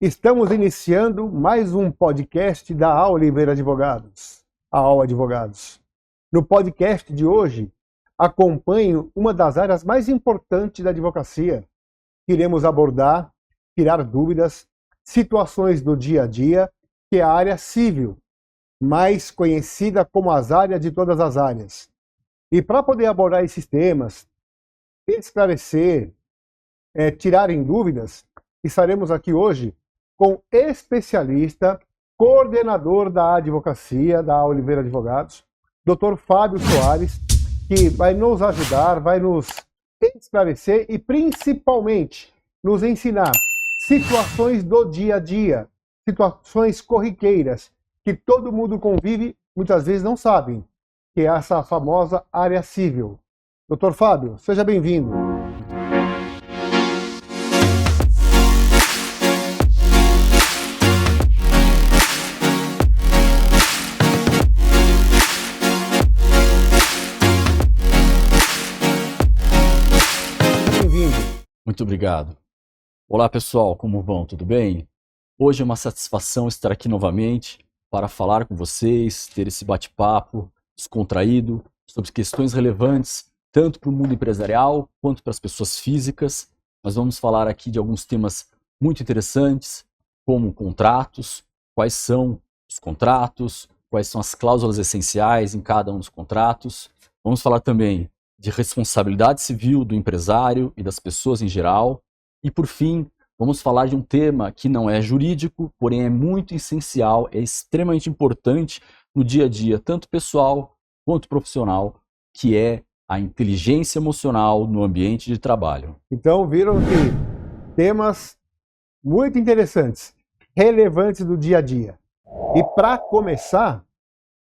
Estamos iniciando mais um podcast da A Oliveira Advogados, a AO Advogados. No podcast de hoje, acompanho uma das áreas mais importantes da advocacia. Iremos abordar, tirar dúvidas, situações do dia a dia, que é a área civil, mais conhecida como as áreas de todas as áreas. E para poder abordar esses temas, esclarecer, tirarem dúvidas, estaremos aqui hoje com especialista, coordenador da advocacia da Oliveira Advogados, Dr. Fábio Soares, que vai nos ajudar, vai nos esclarecer e principalmente nos ensinar situações do dia a dia, situações corriqueiras, que todo mundo convive, muitas vezes não sabem, que é essa famosa área civil. Dr. Fábio, seja bem-vindo. Muito obrigado. Olá pessoal, como vão? Tudo bem? Hoje é uma satisfação estar aqui novamente para falar com vocês, ter esse bate-papo descontraído sobre questões relevantes tanto para o mundo empresarial quanto para as pessoas físicas. Nós vamos falar aqui de alguns temas muito interessantes, como contratos, quais são os contratos, quais são as cláusulas essenciais em cada um dos contratos. Vamos falar também de responsabilidade civil do empresário e das pessoas em geral. E, por fim, vamos falar de um tema que não é jurídico, porém é muito essencial, é extremamente importante no dia a dia, tanto pessoal quanto profissional, que é a inteligência emocional no ambiente de trabalho. Então, viram que temas muito interessantes, relevantes do dia a dia. E para começar,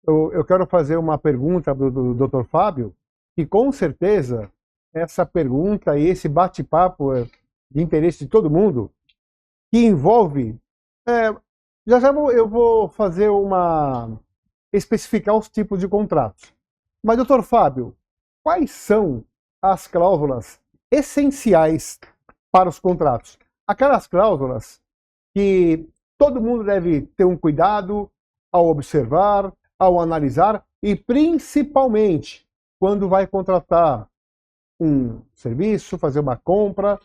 eu quero fazer uma pergunta do Dr. Fábio, que com certeza essa pergunta e esse bate-papo é de interesse de todo mundo, que envolve... eu vou fazer especificar os tipos de contratos. Mas, doutor Fábio, quais são as cláusulas essenciais para os contratos? Aquelas cláusulas que todo mundo deve ter um cuidado ao observar, ao analisar e principalmente quando vai contratar um serviço, fazer uma compra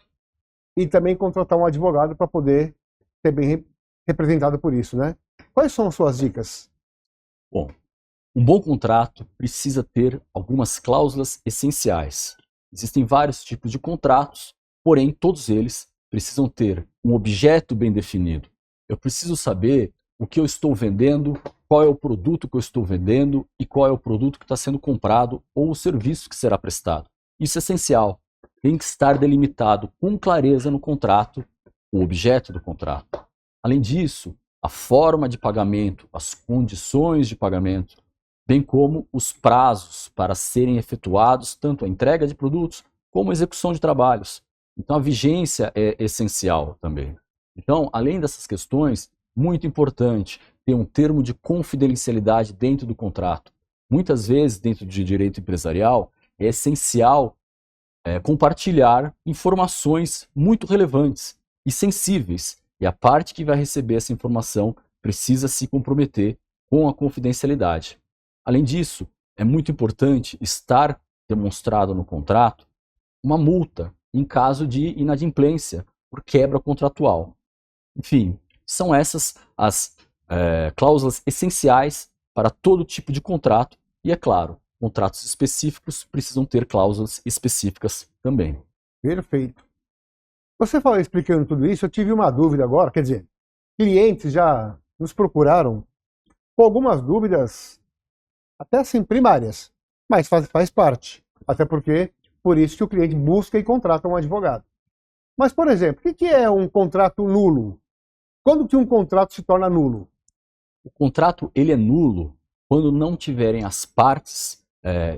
e também contratar um advogado para poder ser bem representado por isso, né? Quais são as suas dicas? Bom, um bom contrato precisa ter algumas cláusulas essenciais. Existem vários tipos de contratos, porém todos eles precisam ter um objeto bem definido. Eu preciso saber o que eu estou vendendo, qual é o produto que eu estou vendendo e qual é o produto que está sendo comprado ou o serviço que será prestado. Isso é essencial. Tem que estar delimitado com clareza no contrato o objeto do contrato. Além disso, a forma de pagamento, as condições de pagamento, bem como os prazos para serem efetuados tanto a entrega de produtos como a execução de trabalhos. Então a vigência é essencial também. Então, além dessas questões, muito importante ter um termo de confidencialidade dentro do contrato. Muitas vezes, dentro de direito empresarial, é essencial compartilhar informações muito relevantes e sensíveis. E a parte que vai receber essa informação precisa se comprometer com a confidencialidade. Além disso, é muito importante estar demonstrado no contrato uma multa em caso de inadimplência por quebra contratual. Enfim, são essas as cláusulas essenciais para todo tipo de contrato e, é claro, contratos específicos precisam ter cláusulas específicas também. Perfeito. Você falou explicando tudo isso, eu tive uma dúvida agora, quer dizer, clientes já nos procuraram com algumas dúvidas, até assim primárias, mas faz parte, até porque por isso que o cliente busca e contrata um advogado. Mas, por exemplo, o que é um contrato nulo? Quando que um contrato se torna nulo? O contrato ele é nulo quando não tiverem as partes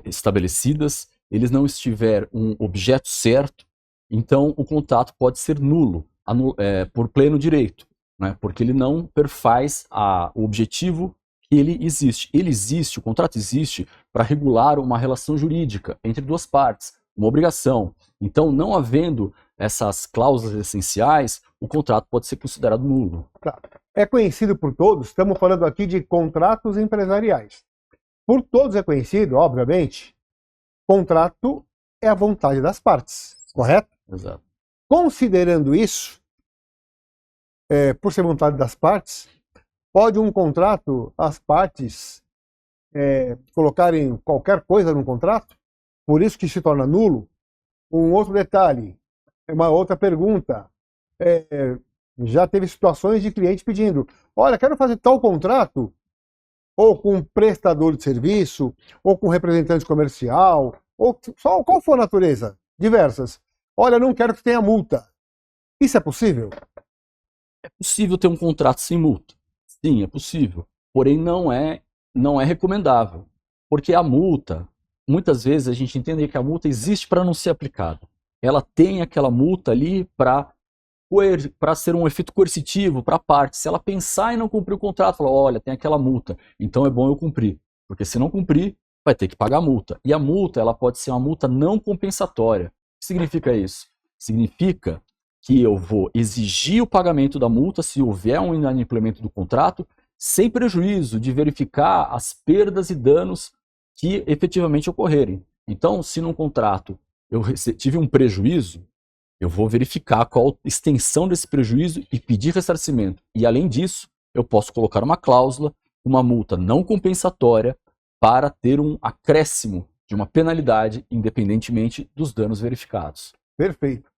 estabelecidas, eles não estiver um objeto certo, então o contrato pode ser nulo por pleno direito, né? Porque ele não perfaz o objetivo que ele existe. O contrato existe para regular uma relação jurídica entre duas partes, uma obrigação. Então, não havendo essas cláusulas essenciais, o contrato pode ser considerado nulo. Tá. É conhecido por todos, estamos falando aqui de contratos empresariais. Por todos é conhecido, obviamente, contrato é a vontade das partes, correto? Exato. Considerando isso, por ser vontade das partes, pode um contrato, as partes colocarem qualquer coisa no contrato, por isso que se torna nulo. Um outro detalhe, uma outra pergunta, já teve situações de cliente pedindo, olha, quero fazer tal contrato, ou com um prestador de serviço, ou com representante comercial, ou só qual for a natureza, diversas. Olha, não quero que tenha multa. Isso é possível? É possível ter um contrato sem multa. Sim, é possível. Porém, não é recomendável. Porque a multa, muitas vezes a gente entende que a multa existe para não ser aplicada. Ela tem aquela multa ali para ser um efeito coercitivo para a parte. Se ela pensar em não cumprir o contrato, falar, olha, tem aquela multa, então é bom eu cumprir. Porque se não cumprir, vai ter que pagar a multa. E a multa, ela pode ser uma multa não compensatória. O que significa isso? Significa que eu vou exigir o pagamento da multa se houver um inadimplemento do contrato, sem prejuízo de verificar as perdas e danos que efetivamente ocorrerem. Então, se num contrato eu tive um prejuízo, eu vou verificar qual a extensão desse prejuízo e pedir ressarcimento. E, além disso, eu posso colocar uma cláusula, uma multa não compensatória, para ter um acréscimo de uma penalidade, independentemente dos danos verificados. Perfeito.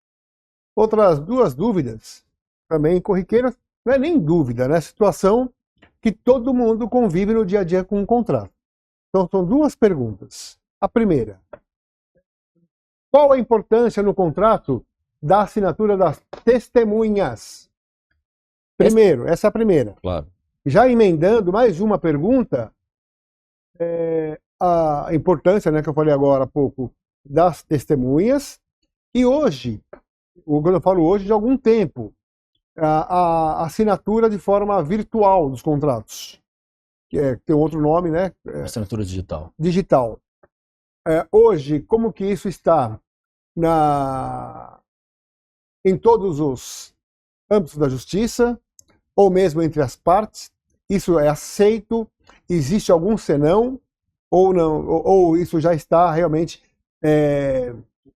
Outras duas dúvidas, também corriqueiras, não é nem dúvida, né? Situação que todo mundo convive no dia a dia com um contrato. Então, são duas perguntas. A primeira, qual a importância no contrato da assinatura das testemunhas? Primeiro, essa é a primeira. Claro. Já emendando mais uma pergunta, a importância, né, que eu falei agora há pouco, das testemunhas. E hoje, quando eu falo hoje, de algum tempo, a assinatura de forma virtual dos contratos, que tem outro nome, né? Assinatura digital. Digital. Hoje, como que isso está em todos os âmbitos da justiça, ou mesmo entre as partes? Isso é aceito? Existe algum senão? Ou não? Ou isso já está realmente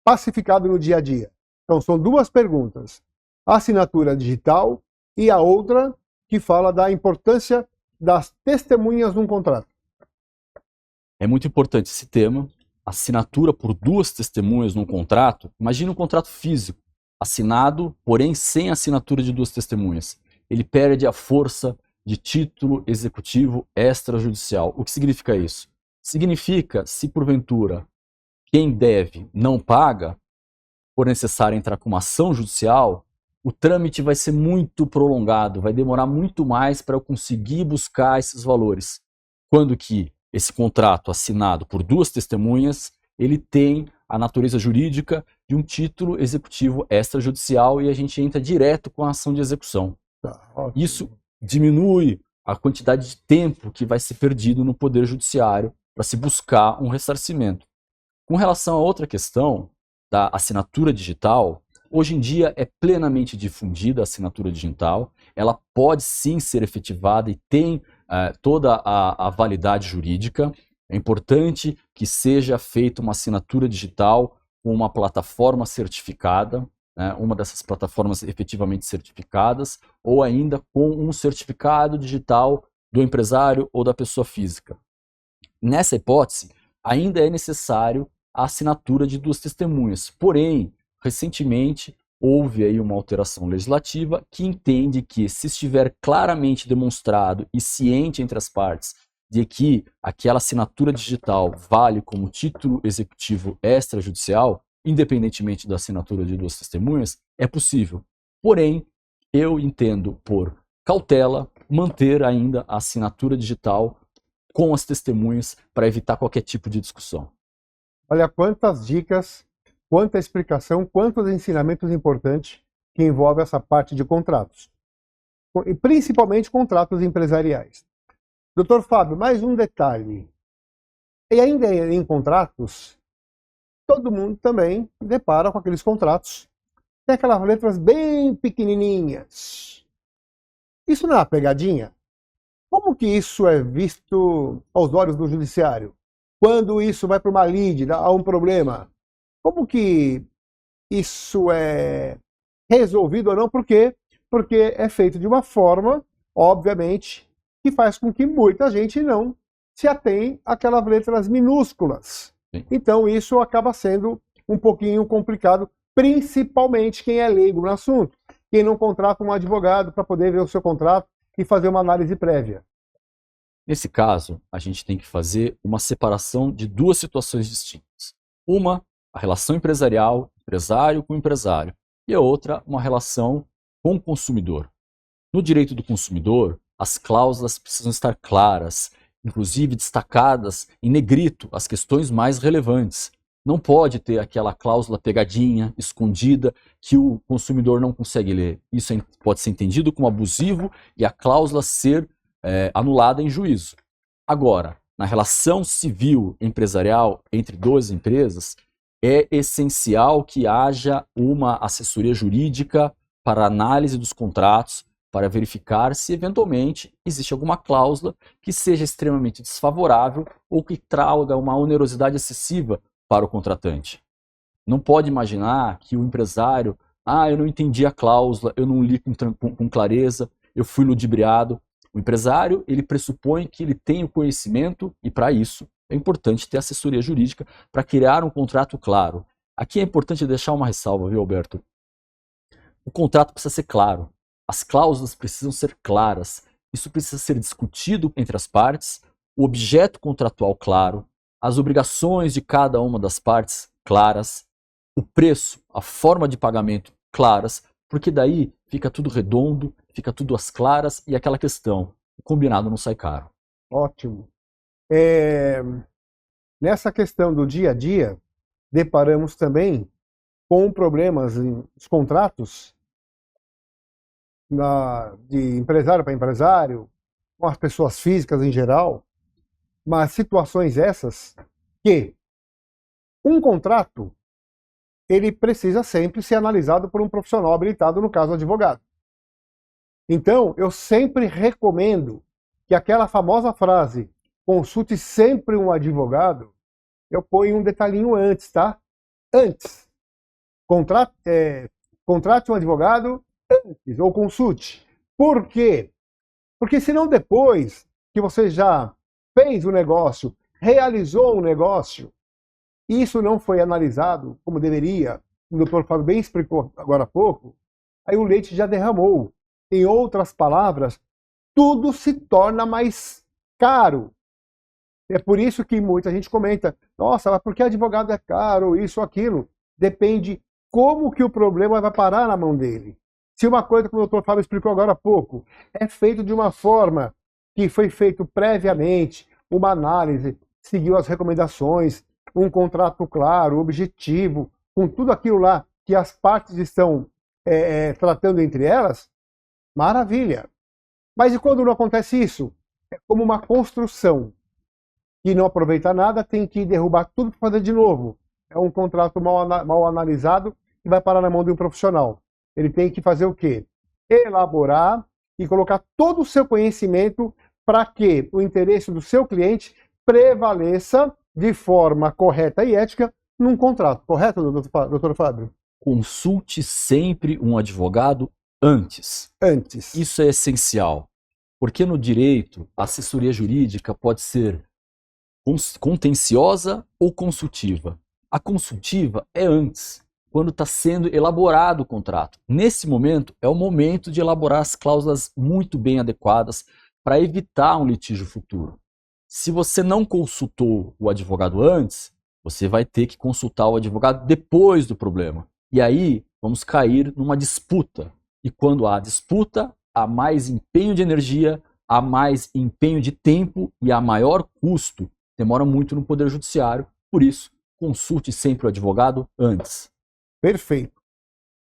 pacificado no dia a dia? Então, são duas perguntas. A assinatura digital e a outra que fala da importância das testemunhas num contrato. É muito importante esse tema. Assinatura por duas testemunhas num contrato. Imagina um contrato físico, assinado, porém sem assinatura de duas testemunhas. Ele perde a força de título executivo extrajudicial. O que significa isso? Significa, se porventura quem deve não paga, for necessário entrar com uma ação judicial, o trâmite vai ser muito prolongado, vai demorar muito mais para eu conseguir buscar esses valores. Quando que esse contrato assinado por duas testemunhas, ele tem a natureza jurídica de um título executivo extrajudicial e a gente entra direto com a ação de execução. Isso diminui a quantidade de tempo que vai ser perdido no Poder Judiciário para se buscar um ressarcimento. Com relação a outra questão da assinatura digital, hoje em dia é plenamente difundida a assinatura digital, ela pode sim ser efetivada e tem toda a validade jurídica. É importante que seja feita uma assinatura digital com uma plataforma certificada, né, uma dessas plataformas efetivamente certificadas, ou ainda com um certificado digital do empresário ou da pessoa física. Nessa hipótese, ainda é necessário a assinatura de duas testemunhas. Porém, recentemente, houve aí uma alteração legislativa que entende que, se estiver claramente demonstrado e ciente entre as partes de que aquela assinatura digital vale como título executivo extrajudicial, independentemente da assinatura de duas testemunhas, é possível. Porém, eu entendo por cautela manter ainda a assinatura digital com as testemunhas para evitar qualquer tipo de discussão. Olha quantas dicas, quanta explicação, quantos ensinamentos importantes que envolvem essa parte de contratos. E principalmente contratos empresariais. Doutor Fábio, mais um detalhe. E ainda em contratos, todo mundo também depara com aqueles contratos tem aquelas letras bem pequenininhas. Isso não é uma pegadinha? Como que isso é visto aos olhos do judiciário? Quando isso vai para uma lide, há um problema. Como que isso é resolvido ou não? Por quê? Porque é feito de uma forma, obviamente, que faz com que muita gente não se atém àquelas letras minúsculas. Sim. Então isso acaba sendo um pouquinho complicado, principalmente quem é leigo no assunto, quem não contrata um advogado para poder ver o seu contrato e fazer uma análise prévia. Nesse caso, a gente tem que fazer uma separação de duas situações distintas. Uma, a relação empresarial, empresário com empresário, e a outra, uma relação com o consumidor. No direito do consumidor, as cláusulas precisam estar claras, inclusive destacadas em negrito as questões mais relevantes. Não pode ter aquela cláusula pegadinha, escondida, que o consumidor não consegue ler. Isso pode ser entendido como abusivo e a cláusula ser anulada em juízo. Agora, na relação civil empresarial entre duas empresas, é essencial que haja uma assessoria jurídica para análise dos contratos, para verificar se eventualmente existe alguma cláusula que seja extremamente desfavorável ou que traga uma onerosidade excessiva para o contratante. Não pode imaginar que o empresário, eu não entendi a cláusula, eu não li com clareza, eu fui ludibriado. O empresário, ele pressupõe que ele tem o conhecimento e para isso é importante ter assessoria jurídica para criar um contrato claro. Aqui é importante deixar uma ressalva, viu, Alberto? O contrato precisa ser claro, as cláusulas precisam ser claras, isso precisa ser discutido entre as partes, o objeto contratual claro, as obrigações de cada uma das partes claras, o preço, a forma de pagamento claras, porque daí fica tudo redondo, fica tudo às claras e aquela questão, o combinado não sai caro. Ótimo. Nessa questão do dia a dia, deparamos também com problemas nos contratos de empresário para empresário, com as pessoas físicas em geral, mas situações essas que um contrato ele precisa sempre ser analisado por um profissional habilitado, no caso, advogado. Então, eu sempre recomendo que aquela famosa frase, consulte sempre um advogado, eu ponho um detalhinho antes, tá? Antes. Contrate um advogado antes, ou consulte. Por quê? Porque senão depois que você já fez o negócio, realizou o negócio, isso não foi analisado como deveria, o doutor Fábio bem explicou agora há pouco, aí o leite já derramou. Em outras palavras, tudo se torna mais caro. É por isso que muita gente comenta, nossa, mas por que advogado é caro, isso ou aquilo? Depende como que o problema vai parar na mão dele. Se uma coisa, como o doutor Fábio explicou agora há pouco, é feito de uma forma que foi feito previamente, uma análise, seguiu as recomendações, um contrato claro, objetivo, com tudo aquilo lá que as partes estão tratando entre elas, maravilha. Mas e quando não acontece isso? É como uma construção que não aproveita nada, tem que derrubar tudo para fazer de novo. É um contrato mal analisado e vai parar na mão de um profissional. Ele tem que fazer o quê? Elaborar e colocar todo o seu conhecimento para que o interesse do seu cliente prevaleça de forma correta e ética num contrato. Correto, doutor Fábio? Consulte sempre um advogado antes. Antes. Isso é essencial, porque no direito, a assessoria jurídica pode ser contenciosa ou consultiva. A consultiva é antes, quando está sendo elaborado o contrato. Nesse momento, é o momento de elaborar as cláusulas muito bem adequadas para evitar um litígio futuro. Se você não consultou o advogado antes, você vai ter que consultar o advogado depois do problema. E aí, vamos cair numa disputa. E quando há disputa, há mais empenho de energia, há mais empenho de tempo e há maior custo. Demora muito no Poder Judiciário, por isso, consulte sempre o advogado antes. Perfeito.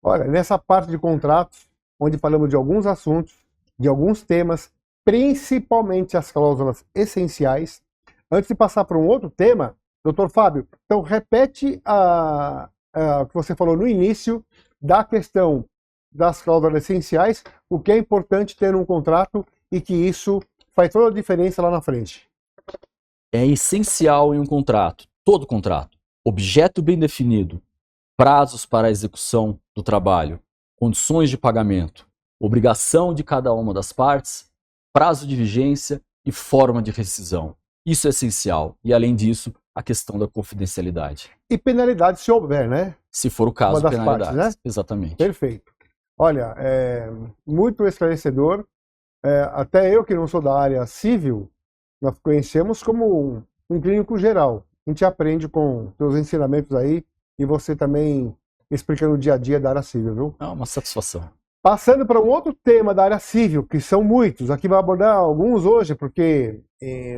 Olha, nessa parte de contratos, onde falamos de alguns assuntos, de alguns temas, principalmente as cláusulas essenciais, antes de passar para um outro tema, doutor Fábio, então repete o que você falou no início da questão das cláusulas essenciais, o que é importante ter um contrato e que isso faz toda a diferença lá na frente. É essencial em um contrato, todo contrato, objeto bem definido, prazos para a execução do trabalho, condições de pagamento, obrigação de cada uma das partes, prazo de vigência e forma de rescisão. Isso é essencial. E, além disso, a questão da confidencialidade. E penalidade se houver, né? Se for o caso, Uma das penalidades. partes, né? Exatamente. Perfeito. Olha, muito esclarecedor. Até eu, que não sou da área civil, nós conhecemos como um clínico geral. A gente aprende com seus ensinamentos aí e você também explicando o dia a dia da área civil, viu? É uma satisfação. Passando para um outro tema da área civil, que são muitos. Aqui vai abordar alguns hoje, porque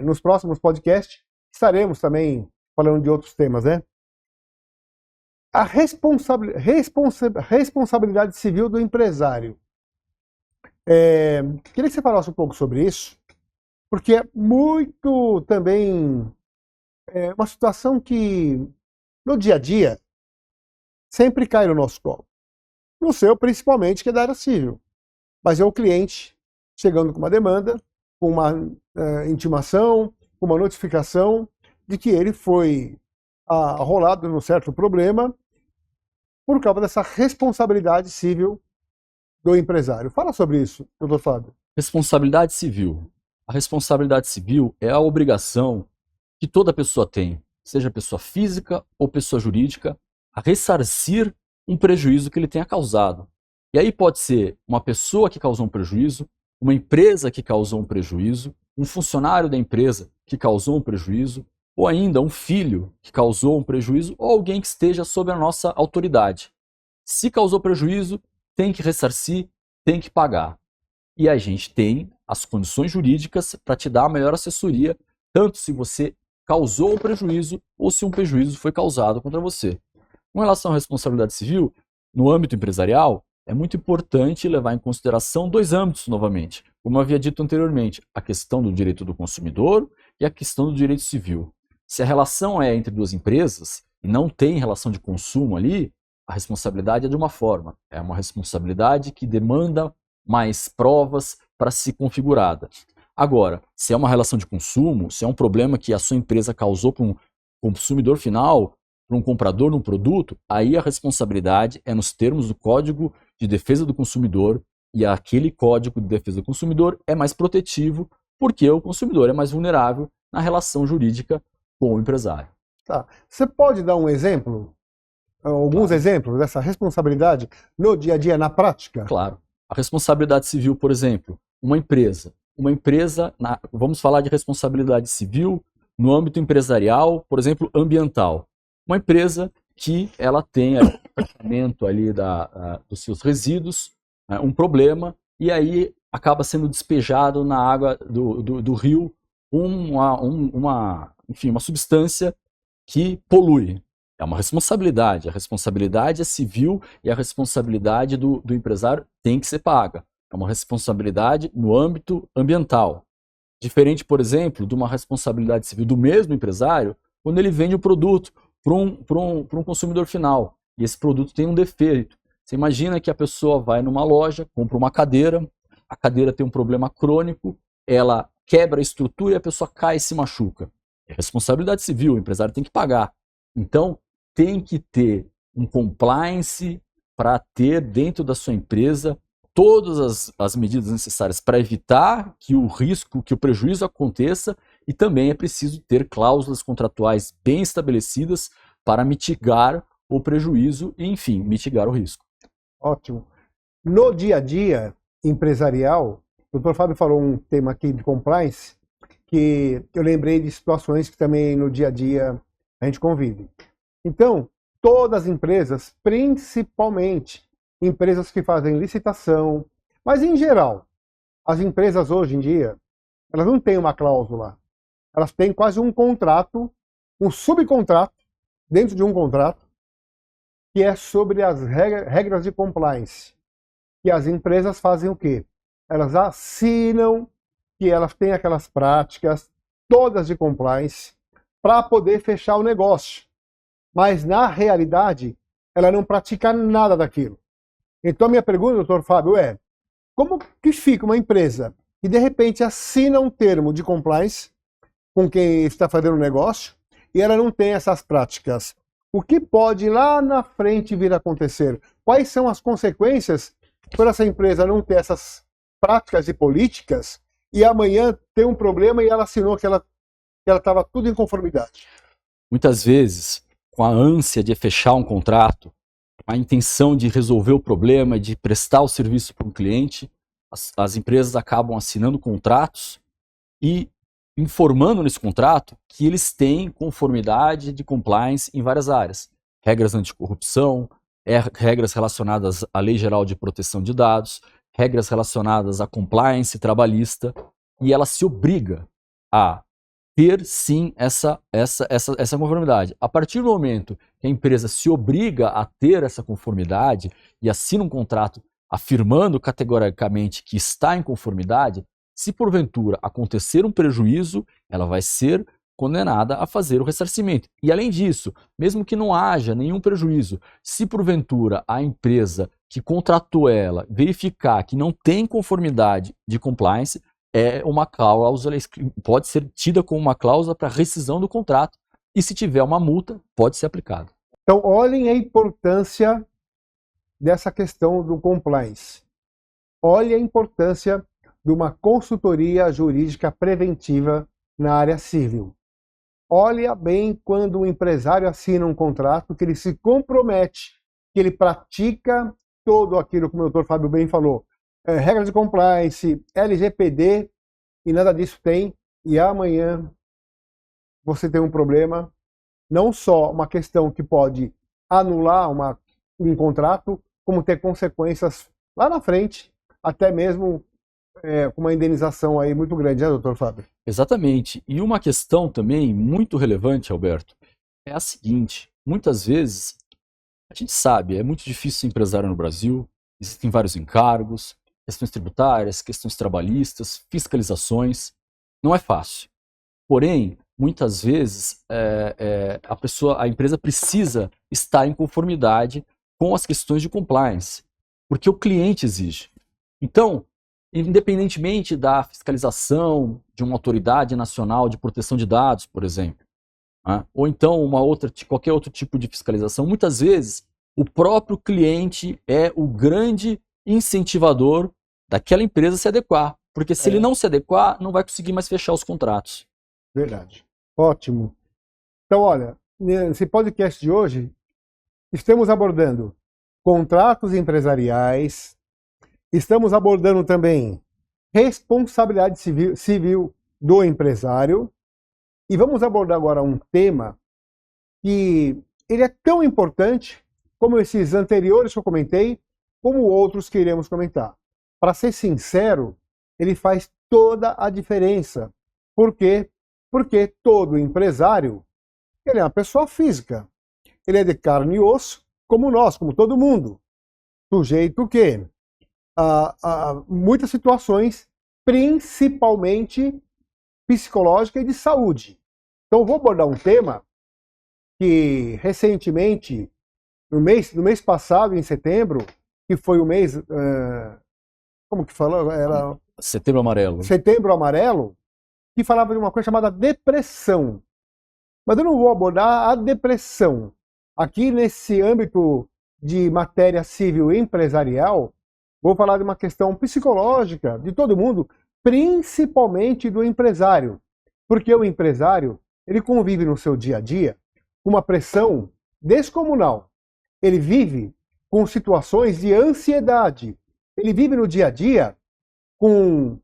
nos próximos podcasts estaremos também falando de outros temas, né? A responsabilidade civil do empresário. Queria que você falasse um pouco sobre isso, porque é muito também uma situação que no dia a dia sempre cai no nosso colo. No seu, principalmente, que é da área civil. Mas é o cliente chegando com uma demanda, com uma intimação, com uma notificação de que ele foi arrolado num certo problema por causa dessa responsabilidade civil do empresário. Fala sobre isso, doutor Fábio. Responsabilidade civil. A responsabilidade civil é a obrigação que toda pessoa tem, seja pessoa física ou pessoa jurídica, a ressarcir um prejuízo que ele tenha causado. E aí pode ser uma pessoa que causou um prejuízo, uma empresa que causou um prejuízo, um funcionário da empresa que causou um prejuízo, ou ainda um filho que causou um prejuízo, ou alguém que esteja sob a nossa autoridade. Se causou prejuízo, tem que ressarcir, tem que pagar. E a gente tem as condições jurídicas para te dar a melhor assessoria, tanto se você causou o prejuízo ou se um prejuízo foi causado contra você. Com relação à responsabilidade civil, no âmbito empresarial, é muito importante levar em consideração dois âmbitos novamente. Como eu havia dito anteriormente, a questão do direito do consumidor e a questão do direito civil. Se a relação é entre duas empresas e não tem relação de consumo ali, a responsabilidade é de uma forma. É uma responsabilidade que demanda mais provas para ser configurada. Agora, se é uma relação de consumo, se é um problema que a sua empresa causou para um consumidor final, para um comprador num produto, aí a responsabilidade é nos termos do Código de Defesa do Consumidor, e aquele Código de Defesa do Consumidor é mais protetivo porque o consumidor é mais vulnerável na relação jurídica com o empresário. Tá. Você pode dar um exemplo? Alguns exemplos dessa responsabilidade no dia a dia, na prática? Claro. A responsabilidade civil, por exemplo, uma empresa, vamos falar de responsabilidade civil no âmbito empresarial, por exemplo, ambiental. Uma empresa que ela tenha tratamento ali dos seus resíduos, um problema, e aí acaba sendo despejado na água do rio uma substância que polui. É uma responsabilidade. A responsabilidade é civil e a responsabilidade do empresário tem que ser paga. É uma responsabilidade no âmbito ambiental. Diferente, por exemplo, de uma responsabilidade civil do mesmo empresário quando ele vende o produto para um consumidor final. E esse produto tem um defeito. Você imagina que a pessoa vai numa loja, compra uma cadeira, a cadeira tem um problema crônico, ela quebra a estrutura e a pessoa cai e se machuca. É responsabilidade civil, o empresário tem que pagar. Então, tem que ter um compliance para ter dentro da sua empresa todas as medidas necessárias para evitar que o risco, que o prejuízo aconteça, e também é preciso ter cláusulas contratuais bem estabelecidas para mitigar o prejuízo e, enfim, mitigar o risco. Ótimo. No dia a dia empresarial, o Dr. Fábio falou um tema aqui de compliance, que eu lembrei de situações que também no dia a dia a gente convive. Então, todas as empresas, principalmente empresas que fazem licitação, mas em geral, as empresas hoje em dia, elas não têm uma cláusula, elas têm quase um contrato, um subcontrato, dentro de um contrato, que é sobre as regras de compliance. E as empresas fazem o quê? Elas assinam que elas têm aquelas práticas, todas de compliance, para poder fechar o negócio. Mas, na realidade, ela não pratica nada daquilo. Então a minha pergunta, doutor Fábio, é como que fica uma empresa que de repente assina um termo de compliance com quem está fazendo o negócio e ela não tem essas práticas? O que pode lá na frente vir a acontecer? Quais são as consequências por essa empresa não ter essas práticas e políticas e amanhã ter um problema e ela assinou que ela estava tudo em conformidade? Muitas vezes, com a ânsia de fechar um contrato, a intenção de resolver o problema, de prestar o serviço para um cliente, as empresas acabam assinando contratos e informando nesse contrato que eles têm conformidade de compliance em várias áreas. Regras anticorrupção, regras relacionadas à Lei Geral de Proteção de Dados, regras relacionadas à compliance trabalhista, e ela se obriga a ter sim essa conformidade. A partir do momento que a empresa se obriga a ter essa conformidade e assina um contrato afirmando categoricamente que está em conformidade, se porventura acontecer um prejuízo, ela vai ser condenada a fazer o ressarcimento. E além disso, mesmo que não haja nenhum prejuízo, se porventura a empresa que contratou ela verificar que não tem conformidade de compliance, é uma cláusula, pode ser tida como uma cláusula para rescisão do contrato, e se tiver uma multa, pode ser aplicada. Então, olhem a importância dessa questão do compliance. Olhem a importância de uma consultoria jurídica preventiva na área civil. Olha bem quando o empresário assina um contrato, que ele se compromete, que ele pratica todo aquilo que o doutor Fábio bem falou, regras de compliance, LGPD, e nada disso tem, e amanhã você tem um problema, não só uma questão que pode anular um contrato, como ter consequências lá na frente, até mesmo com uma indenização aí muito grande, né, doutor Fábio? Exatamente. E uma questão também muito relevante, Alberto, é a seguinte: muitas vezes, a gente sabe, é muito difícil ser empresário no Brasil, existem vários encargos, questões tributárias, questões trabalhistas, fiscalizações, não é fácil. Porém, muitas vezes, a empresa precisa estar em conformidade com as questões de compliance, porque o cliente exige. Então, independentemente da fiscalização de uma autoridade nacional de proteção de dados, por exemplo, né? Ou então qualquer outro tipo de fiscalização, muitas vezes o próprio cliente é o grande incentivador daquela empresa se adequar, porque se ele não se adequar, não vai conseguir mais fechar os contratos. Verdade. Ótimo. Então, olha, nesse podcast de hoje, estamos abordando contratos empresariais, estamos abordando também responsabilidade civil do empresário, e vamos abordar agora um tema que ele é tão importante como esses anteriores que eu comentei, como outros que iremos comentar. Para ser sincero, ele faz toda a diferença. Por quê? Porque todo empresário, ele é uma pessoa física. Ele é de carne e osso, como nós, como todo mundo. Sujeito que a muitas situações, principalmente psicológica e de saúde. Então eu vou abordar um tema que recentemente, no mês passado, em setembro, que foi o mês, como que falou? Era Setembro Amarelo. Setembro Amarelo, que falava de uma coisa chamada depressão. Mas eu não vou abordar a depressão. Aqui nesse âmbito de matéria civil e empresarial, vou falar de uma questão psicológica de todo mundo, principalmente do empresário. Porque o empresário, ele convive no seu dia a dia com uma pressão descomunal. Ele vive com situações de ansiedade. Ele vive no dia a dia com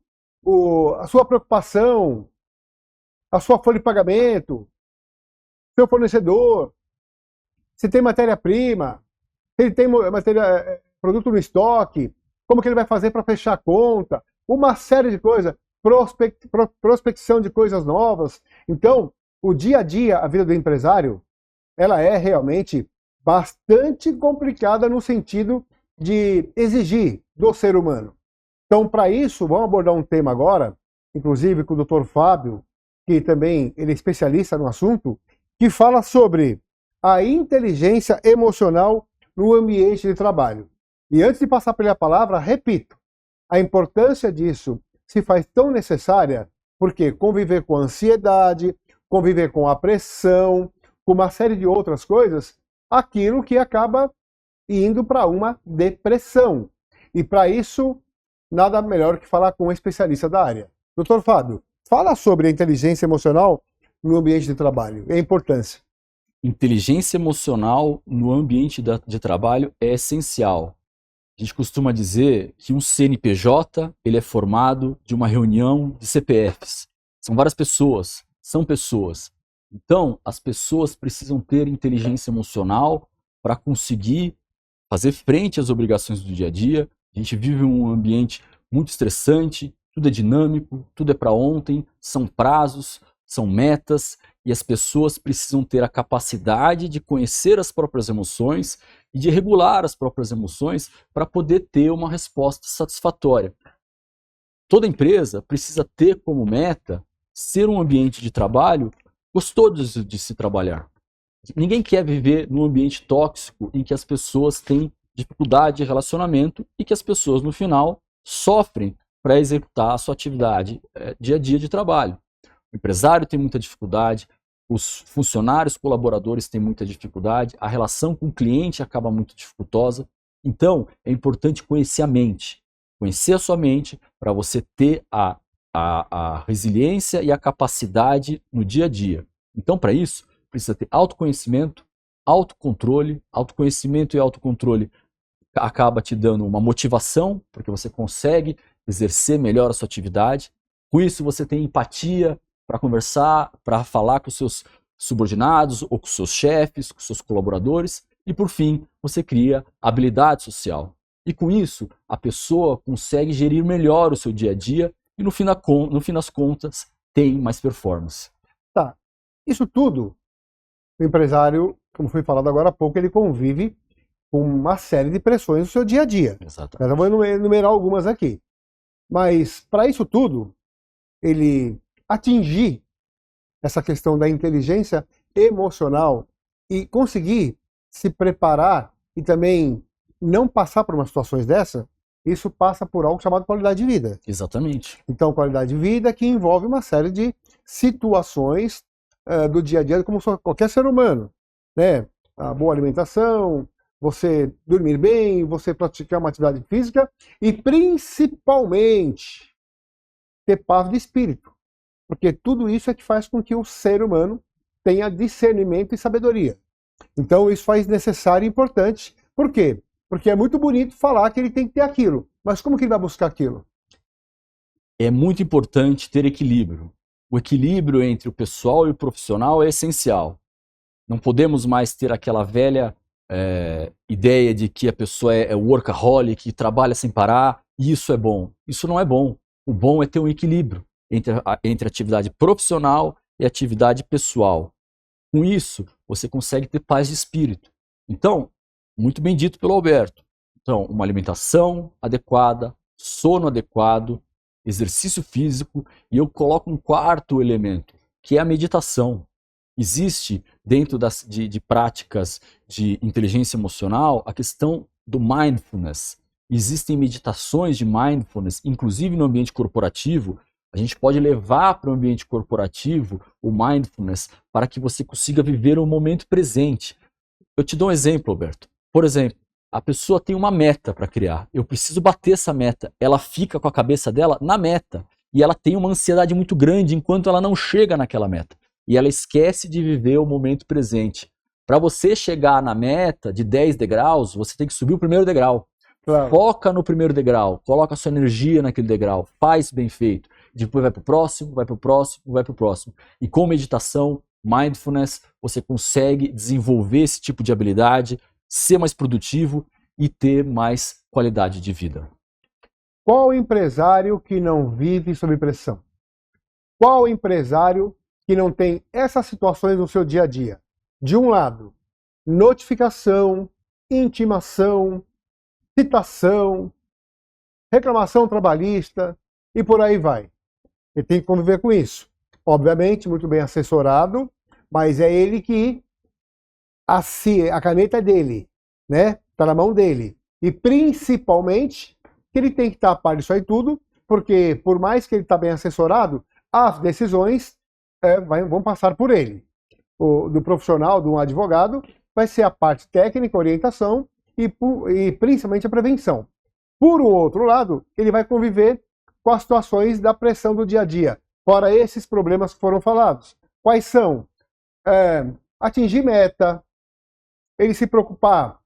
a sua preocupação, a sua folha de pagamento, seu fornecedor, se tem matéria-prima, se ele tem produto no estoque, como que ele vai fazer para fechar a conta, uma série de coisas, prospecção de coisas novas. Então, o dia a dia, a vida do empresário, ela é realmente bastante complicada no sentido de exigir do ser humano. Então, para isso, vamos abordar um tema agora, inclusive com o Dr. Fábio, que também ele é especialista no assunto, que fala sobre a inteligência emocional no ambiente de trabalho. E antes de passar pela palavra, repito, a importância disso se faz tão necessária porque conviver com a ansiedade, conviver com a pressão, com uma série de outras coisas, aquilo que acaba indo para uma depressão. E para isso, nada melhor que falar com um especialista da área. Dr. Fábio, fala sobre a inteligência emocional no ambiente de trabalho e a importância. Inteligência emocional no ambiente de trabalho é essencial. A gente costuma dizer que um CNPJ ele é formado de uma reunião de CPFs. São várias pessoas, são pessoas. Então, as pessoas precisam ter inteligência emocional para conseguir fazer frente às obrigações do dia a dia. A gente vive um ambiente muito estressante, tudo é dinâmico, tudo é para ontem, são prazos, são metas, e as pessoas precisam ter a capacidade de conhecer as próprias emoções e de regular as próprias emoções para poder ter uma resposta satisfatória. Toda empresa precisa ter como meta ser um ambiente de trabalho gostoso de se trabalhar. Ninguém quer viver num ambiente tóxico em que as pessoas têm dificuldade de relacionamento e que as pessoas, no final, sofrem para executar a sua atividade dia a dia de trabalho. O empresário tem muita dificuldade, os funcionários, colaboradores têm muita dificuldade, a relação com o cliente acaba muito dificultosa. Então, é importante conhecer a mente, conhecer a sua mente para você ter a resiliência e a capacidade no dia a dia. Então, para isso, precisa ter autoconhecimento, autocontrole. Autoconhecimento e autocontrole acaba te dando uma motivação, porque você consegue exercer melhor a sua atividade. Com isso, você tem empatia para conversar, para falar com os seus subordinados, ou com os seus chefes, com os seus colaboradores. E, por fim, você cria habilidade social. E com isso, a pessoa consegue gerir melhor o seu dia a dia e, no fim das contas, tem mais performance. Tá. Isso tudo, o empresário, como foi falado agora há pouco, ele convive com uma série de pressões no seu dia a dia. Exatamente. Eu vou enumerar algumas aqui. Mas, para isso tudo, ele atingir essa questão da inteligência emocional e conseguir se preparar e também não passar por umas situações dessa, isso passa por algo chamado qualidade de vida. Exatamente. Então, qualidade de vida que envolve uma série de situações do dia a dia, como qualquer ser humano, né? A boa alimentação, você dormir bem, você praticar uma atividade física e, principalmente, ter paz de espírito. Porque tudo isso é que faz com que o ser humano tenha discernimento e sabedoria. Então, isso faz necessário e importante. Por quê? Porque é muito bonito falar que ele tem que ter aquilo. Mas como que ele vai buscar aquilo? É muito importante ter equilíbrio. O equilíbrio entre o pessoal e o profissional é essencial. Não podemos mais ter aquela velha ideia de que a pessoa é workaholic, trabalha sem parar, e isso é bom. Isso não é bom. O bom é ter um equilíbrio entre atividade profissional e atividade pessoal. Com isso, você consegue ter paz de espírito. Então, muito bem dito pelo Alberto. Então, uma alimentação adequada, sono adequado, exercício físico, e eu coloco um quarto elemento, que é a meditação. Existe, dentro de práticas de inteligência emocional, a questão do mindfulness. Existem meditações de mindfulness, inclusive no ambiente corporativo. A gente pode levar para o ambiente corporativo o mindfulness para que você consiga viver o momento presente. Eu te dou um exemplo, Alberto. Por exemplo, a pessoa tem uma meta para criar. Eu preciso bater essa meta. Ela fica com a cabeça dela na meta. E ela tem uma ansiedade muito grande enquanto ela não chega naquela meta. E ela esquece de viver o momento presente. Para você chegar na meta de 10 degraus, você tem que subir o primeiro degrau. Claro. Foca no primeiro degrau, coloca a sua energia naquele degrau, faz bem feito. Depois vai para o próximo, vai para o próximo, vai para o próximo. E com meditação, mindfulness, você consegue desenvolver esse tipo de habilidade, ser mais produtivo e ter mais qualidade de vida. Qual empresário que não vive sob pressão? Qual empresário que não tem essas situações no seu dia a dia? De um lado, notificação, intimação, citação, reclamação trabalhista e por aí vai. Ele tem que conviver com isso. Obviamente, muito bem assessorado, mas é ele que a caneta é dele, né? Está na mão dele. E principalmente que ele tem que estar a par disso aí tudo, porque por mais que ele está bem assessorado, as decisões vão passar por ele. Do profissional, de um advogado, vai ser a parte técnica, orientação e principalmente a prevenção. Por um outro lado, ele vai conviver com as situações da pressão do dia a dia, fora esses problemas que foram falados. Quais são? Atingir meta, ele se preocupar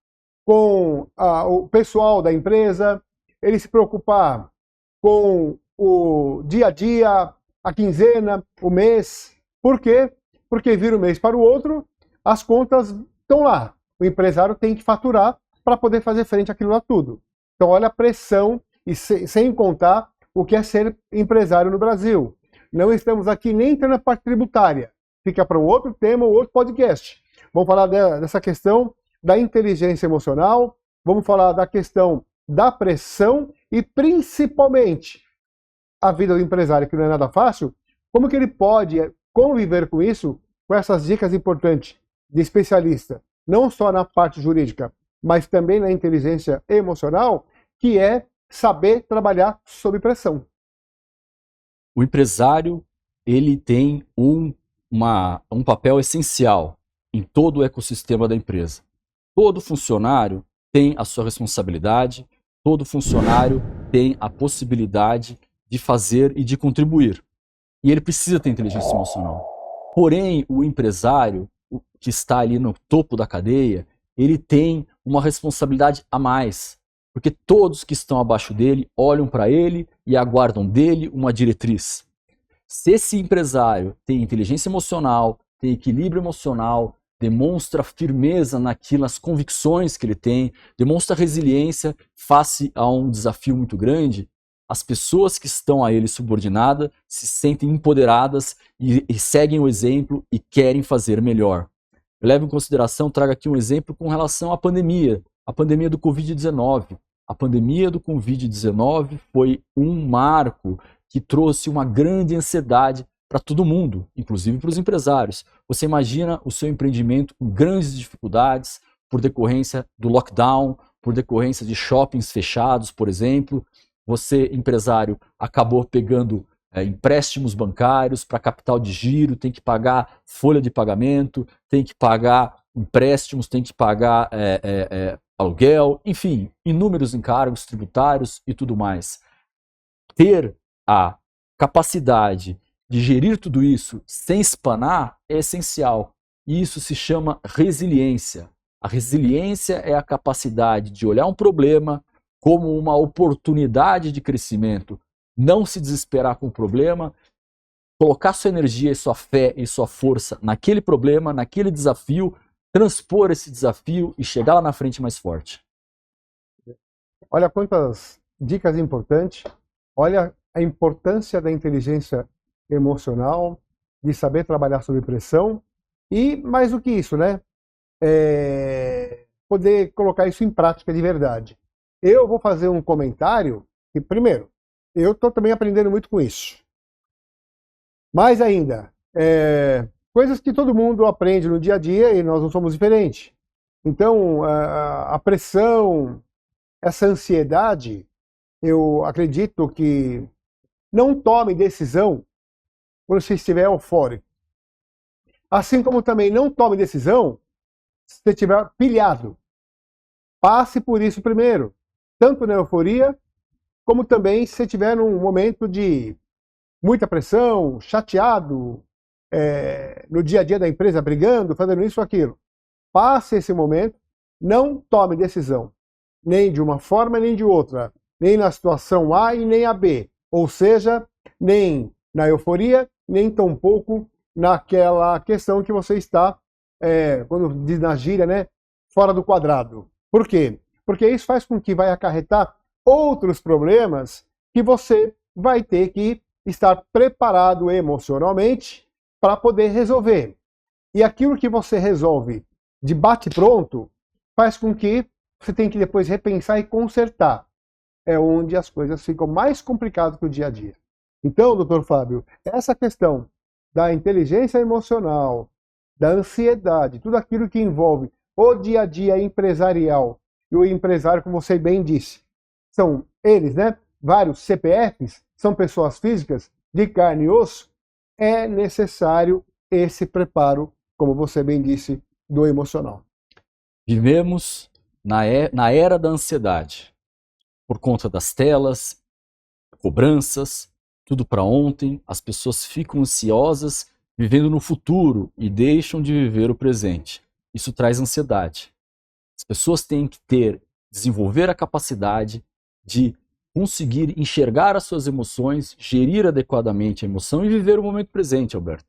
com o pessoal da empresa, ele se preocupar com o dia a dia, a quinzena, o mês. Por quê? Porque vira um mês para o outro, as contas estão lá. O empresário tem que faturar para poder fazer frente àquilo lá tudo. Então olha a pressão, e sem contar o que é ser empresário no Brasil. Não estamos aqui nem entrando na parte tributária. Fica para um outro tema, um outro podcast. Vamos falar dessa questão da inteligência emocional, vamos falar da questão da pressão e principalmente a vida do empresário, que não é nada fácil, como que ele pode conviver com isso, com essas dicas importantes de especialista, não só na parte jurídica, mas também na inteligência emocional, que é saber trabalhar sob pressão. O empresário, ele tem um papel essencial em todo o ecossistema da empresa. Todo funcionário tem a sua responsabilidade, todo funcionário tem a possibilidade de fazer e de contribuir. E ele precisa ter inteligência emocional. Porém, o empresário, que está ali no topo da cadeia, ele tem uma responsabilidade a mais. Porque todos que estão abaixo dele olham para ele e aguardam dele uma diretriz. Se esse empresário tem inteligência emocional, tem equilíbrio emocional, demonstra firmeza nas convicções que ele tem, demonstra resiliência face a um desafio muito grande, as pessoas que estão a ele subordinadas se sentem empoderadas e seguem o exemplo e querem fazer melhor. Eu levo em consideração, trago aqui um exemplo com relação à pandemia do Covid-19. A pandemia do Covid-19 foi um marco que trouxe uma grande ansiedade para todo mundo, inclusive para os empresários. Você imagina o seu empreendimento com grandes dificuldades por decorrência do lockdown, por decorrência de shoppings fechados, por exemplo. Você, empresário, acabou pegando empréstimos bancários para capital de giro, tem que pagar folha de pagamento, tem que pagar empréstimos, tem que pagar aluguel, enfim, inúmeros encargos tributários e tudo mais. Ter a capacidade de gerir tudo isso sem espanar é essencial. E isso se chama resiliência. A resiliência é a capacidade de olhar um problema como uma oportunidade de crescimento, não se desesperar com o problema, colocar sua energia e sua fé e sua força naquele problema, naquele desafio, transpor esse desafio e chegar lá na frente mais forte. Olha quantas dicas importantes. Olha a importância da inteligência emocional, de saber trabalhar sob pressão e, mais do que isso, né? Poder colocar isso em prática de verdade. Eu vou fazer um comentário que, primeiro, eu estou também aprendendo muito com isso. Mais ainda, coisas que todo mundo aprende no dia a dia e nós não somos diferentes. Então, a pressão, essa ansiedade, eu acredito que não tome decisão quando você estiver eufórico. Assim como também não tome decisão se você estiver pilhado. Passe por isso primeiro, tanto na euforia, como também se você estiver num momento de muita pressão, chateado, no dia a dia da empresa, brigando, fazendo isso ou aquilo. Passe esse momento, não tome decisão, nem de uma forma nem de outra, nem na situação A e nem a B, ou seja, nem na euforia, nem tampouco naquela questão que você está, quando diz na gíria, né, fora do quadrado. Por quê? Porque isso faz com que vai acarretar outros problemas que você vai ter que estar preparado emocionalmente para poder resolver. E aquilo que você resolve de bate-pronto faz com que você tenha que depois repensar e consertar. É onde as coisas ficam mais complicadas que o dia a dia. Então, doutor Fábio, essa questão da inteligência emocional, da ansiedade, tudo aquilo que envolve o dia a dia empresarial e o empresário, como você bem disse. São eles, né? Vários CPFs, são pessoas físicas de carne e osso. É necessário esse preparo, como você bem disse, do emocional. Vivemos na era da ansiedade, por conta das telas, cobranças, tudo para ontem, as pessoas ficam ansiosas, vivendo no futuro e deixam de viver o presente. Isso traz ansiedade. As pessoas têm que desenvolver a capacidade de conseguir enxergar as suas emoções, gerir adequadamente a emoção e viver o momento presente, Alberto.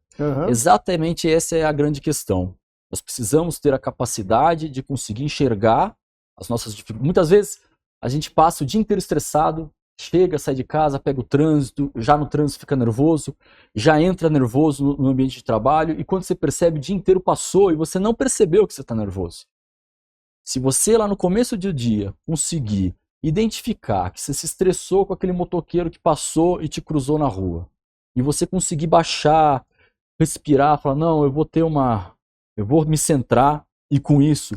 Exatamente essa é a grande questão. Nós precisamos ter a capacidade de conseguir enxergar as nossas dificuldades. Muitas vezes a gente passa o dia inteiro estressado, chega, sai de casa, pega o trânsito, já no trânsito fica nervoso, já entra nervoso no ambiente de trabalho e quando você percebe o dia inteiro passou e você não percebeu que você está nervoso. Se você lá no começo do dia conseguir identificar que você se estressou com aquele motoqueiro que passou e te cruzou na rua, e você conseguir baixar, respirar, falar, não, eu vou me centrar e com isso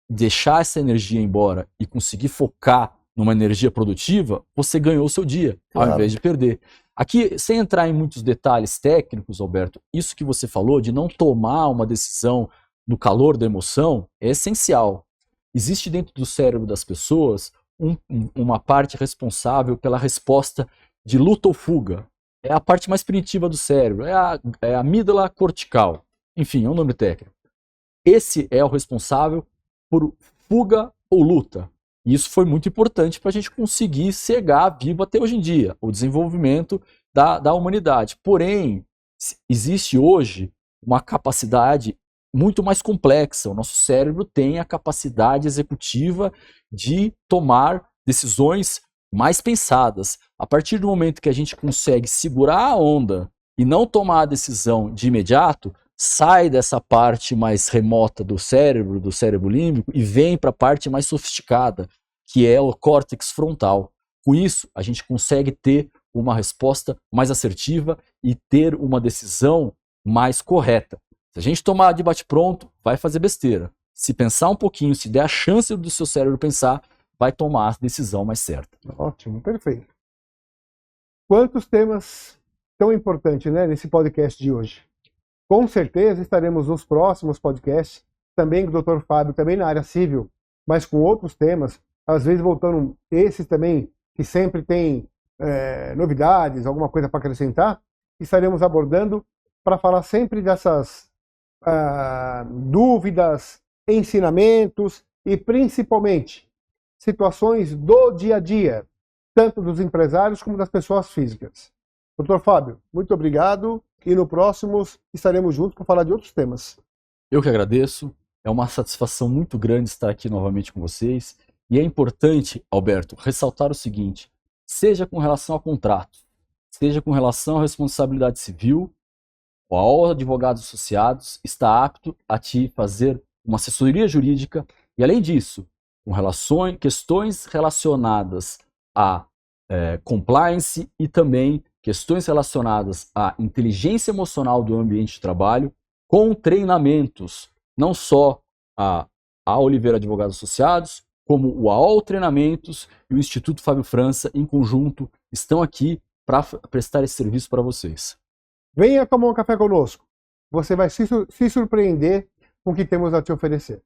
deixar essa energia embora e conseguir focar numa energia produtiva, você ganhou o seu dia, ao invés de perder. Aqui, sem entrar em muitos detalhes técnicos, Alberto, isso que você falou de não tomar uma decisão no calor da emoção é essencial. Existe dentro do cérebro das pessoas uma parte responsável pela resposta de luta ou fuga. É a parte mais primitiva do cérebro, é a amígdala cortical. Enfim, é um nome técnico. Esse é o responsável por fuga ou luta. E isso foi muito importante para a gente conseguir chegar vivo até hoje em dia, o desenvolvimento da humanidade. Porém, existe hoje uma capacidade muito mais complexa. O nosso cérebro tem a capacidade executiva de tomar decisões mais pensadas. A partir do momento que a gente consegue segurar a onda e não tomar a decisão de imediato, sai dessa parte mais remota do cérebro límbico, e vem para a parte mais sofisticada, que é o córtex frontal. Com isso, a gente consegue ter uma resposta mais assertiva e ter uma decisão mais correta. Se a gente tomar de bate-pronto, vai fazer besteira. Se pensar um pouquinho, se der a chance do seu cérebro pensar, vai tomar a decisão mais certa. Ótimo, perfeito. Quantos temas tão importantes, né, nesse podcast de hoje? Com certeza estaremos nos próximos podcasts, também com o Dr. Fábio, também na área civil, mas com outros temas, às vezes voltando esses também, que sempre tem novidades, alguma coisa para acrescentar, estaremos abordando para falar sempre dessas dúvidas, ensinamentos e principalmente situações do dia a dia, tanto dos empresários como das pessoas físicas. Dr. Fábio, muito obrigado e no próximo estaremos juntos para falar de outros temas. Eu que agradeço, é uma satisfação muito grande estar aqui novamente com vocês e é importante, Alberto, ressaltar o seguinte, seja com relação a contratos, seja com relação à responsabilidade civil, o AOL Advogados Associados está apto a te fazer uma assessoria jurídica e, além disso, com questões relacionadas a compliance e também questões relacionadas à inteligência emocional do ambiente de trabalho, com treinamentos, não só a Oliveira Advogados Associados, como o AOL Treinamentos e o Instituto Fábio França, em conjunto, estão aqui para prestar esse serviço para vocês. Venha tomar um café conosco. Você vai se surpreender com o que temos a te oferecer.